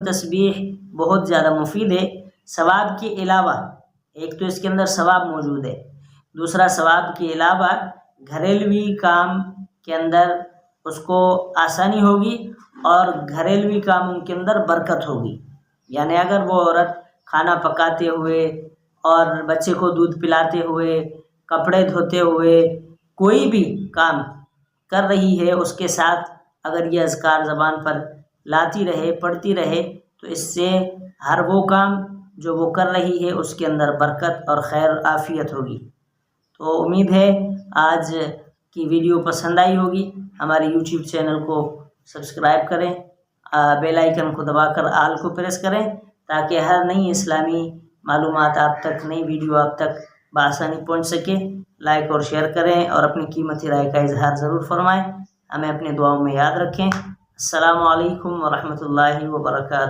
تسبیح بہت زیادہ مفید ہے۔ ثواب کے علاوہ ایک تو اس کے اندر ثواب موجود ہے، دوسرا ثواب کے علاوہ گھریلوی کام کے اندر اس کو آسانی ہوگی اور گھریلوی کاموں کے اندر برکت ہوگی۔ یعنی اگر وہ عورت کھانا پکاتے ہوئے اور بچے کو دودھ پلاتے ہوئے، کپڑے دھوتے ہوئے کوئی بھی کام کر رہی ہے، اس کے ساتھ اگر یہ اذکار زبان پر لاتی رہے، پڑھتی رہے، تو اس سے ہر وہ کام جو وہ کر رہی ہے اس کے اندر برکت اور خیر عافیت ہوگی۔ تو امید ہے آج کی ویڈیو پسند آئی ہوگی۔ ہمارے یوٹیوب چینل کو سبسکرائب کریں، بیل آئیکن کو دبا کر آل کو پریس کریں تاکہ ہر نئی اسلامی معلومات آپ تک، نئی ویڈیو آپ تک بآسانی پہنچ سکے۔ لائک اور شیئر کریں اور اپنی قیمتی رائے کا اظہار ضرور فرمائیں۔ ہمیں اپنے دعاؤں میں یاد رکھیں۔ السلام علیکم ورحمۃ اللہ وبرکاتہ۔